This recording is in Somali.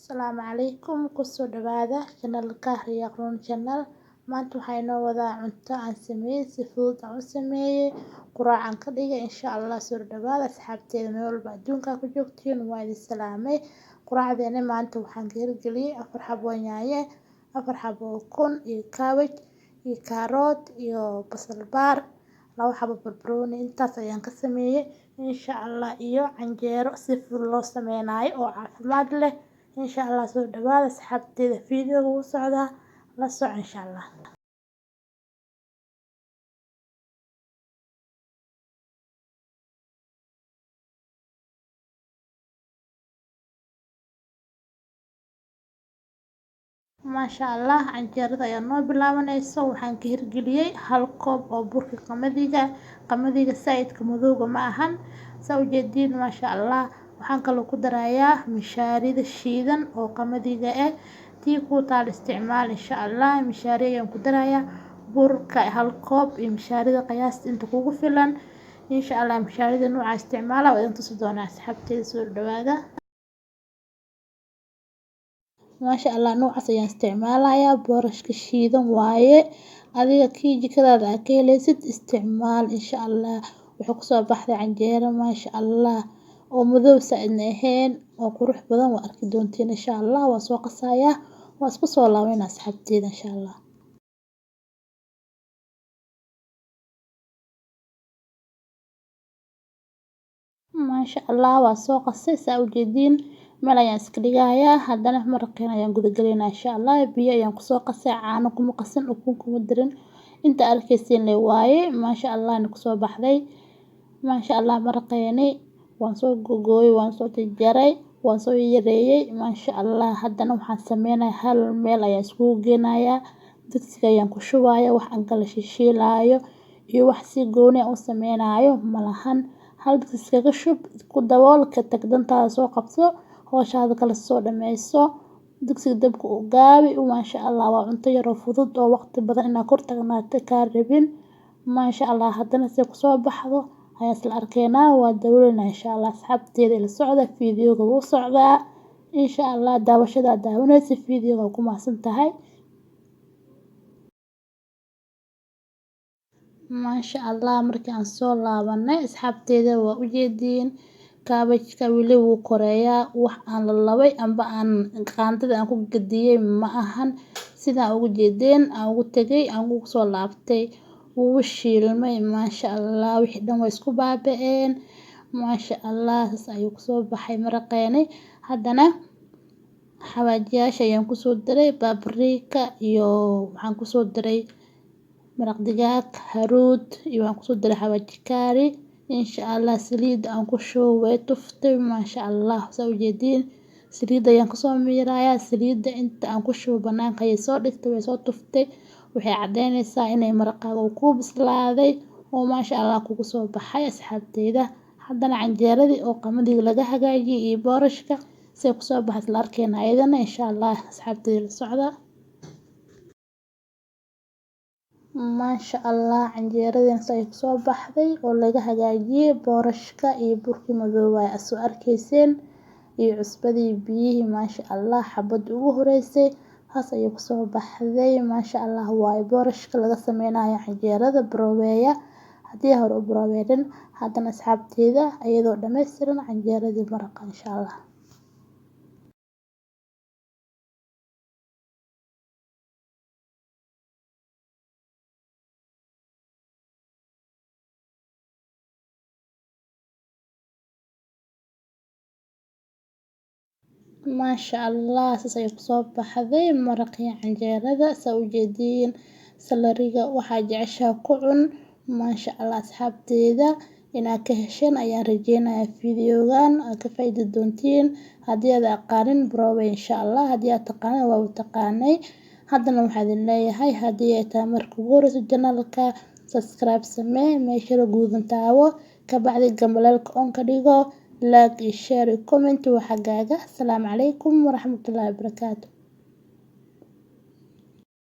Asalaamu calaykum kusoo dhawaada channelka Riyaaqroon Channel. Maanta waxaa inoo wadaa cunto aan sameeyay si fudud aan u sameeyay quraacaan ka dhigay insha Allah soo dhawaada asxaabteeda meel walba adduunka ku joogtiin waa idin salaamay. Quraacdeena maanta waxaan ka hirgeliyay 4 xabo yaanyo, 4 xabo ukun iyo cabbage iyo karoot iyo basal baar, 2 xabo barbarooni intaas ayaan ka sameeyay insha Allah iyo canjeero si fudud loo sameynayo oo caafimaad leh. insha Allah soo dhawaada asxaabteeda video ugu socda la soco insha Allah. maasha Allah canjeerada ayaa noo bilaabanayso waxaan ka hirgeliyay 1 koob oo burka qamadiga saaidka madowga ma ahan saa u jeedin maasha Allah waxaan kaloo ku darayaa mishaarida shiidan oo qamadiga tii ku taal isticmaal insha Allah mishaariga ayaan ku darayaa burka 1 koob iyo mishaarida qiyaasta inta kugu filan insha Allah mishaarida nooca isticmaala waa inta soo doona asxaabteeda soo dhawaada maasha Allah noocaas ayaan isticmaalayaa boorashka shiidan waaye adiga kii jikadaada ka helaysid isticmaal insha Allah wuxuu ku soo baxday canjeero maasha Allah oo madow saaidna ahayn oo qurux badan waa arki doontiin insha Allah waa soo qasayaa waa isku soo laabanaa asxaabteeda insha Allah maasha Allah waa soo qasay saa u jeedin meel ayaan iska dhigayaa haddana maraqeen ayaan guda galeynaa insha Allah biyo ayaan ku soo qasay caano kuma qasan ukun kuma dirin inta arkaysiin leh waaye maasha Allah ku soo baxday maasha Allah maraqeeni waan soo gogooyay waan soo jaray waan soo yareeyay maasha Allah haddana waxaan sameynayaa hal meel ayaan isku geenayaa digsiga ayaan ku shubayaa wax aan kala shiilaayo iyo wax si gooni ah u sameynayo malahan hal digsi ka shub ku dabool ka tag dantaada soo qabso hawshaada kala soo dhameyso digsiga dabka u gaabi maasha Allah waa cunto yar oo fudud oo waqti badan inaad kor tagnaato ka rabin maasha Allah haddana si ku soo baxdo ayaa isla arkaynaa waa dawladna insha Allah asxaabteeda ila socda video-ga wuu socdaa insha Allah daawashada daawanaysa video-ga ku mahadsan tahay maasha Allah markii aan soo laabanay asxaabteeda waa u jeedin cabbage-ka wili wuu koreeyaa wax aan la labay amba aan qaandada aan ku gadiyay ma ahan sidaan ugu jeedeen aan ugu tagay aan ugu soo laabtay wuu shiilmay maasha Allah wixii dhan way isku baaba'een maasha Allah saas ayuu ku soo baxay maraqeeni haddana xawaajiyaasha ayaan ku soo daray paprika iyo waxaan ku soo daray maraq digaag haruud iyo waxaan ku soo daray xawaaji kaari insha Allah saliid aan ku shubay tuftay maasha Allah saa u jeedin saliid ayaan ku soo miirayaa saliida inta aan ku shubo banaanka ayay soo dhigtay way soo tuftay waxay cadeynaysaa inay maraqaaga ku bislaaday oo maasha Allah kugu soo baxay asxaabteeda haddana canjeeradii oo qamadiga laga hagaajiyay iyo boorashka si ku soo baxay la arkaynaa ayadana insha Allah asxaabteeda la socda maasha Allah canjeeradeen say ku soo baxday oo laga hagaajiyay boorashka iyo burki madow ay soo arkayseen iyo cusbadii biyihii maasha Allah xabad ugu horeysay haas ayuu ku soo baxday maasha Allah waa boorashka laga sameynayo canjeerada broweya hadii hore u broweerin haddana asxaabteeda ayadoo dhameystiran canjeeradii maraqa insha Allah maasha Allah saas ayuu ku soo baxday maraqii canjeerada saa u jeedin salariga waxa jeceshaa ku cun maasha Allah asxaabteeda inaad ka hesheen ayaan rajeynayaa video-gan aad ka faa'iidi doontiin haddii aad aqaanin browe insha Allah haddii aad taqaan waa u taqaanay haddana waxaan idin leeyahay haddii ay tahay markii ugu horeyso channelka subscribe samee meesha guudan taawo ka bacdi gambaleelka on ka dhigo like iyo share iyo comment waxagaaga assalaamu calaykum waraxmatullaahi wabarakaatuh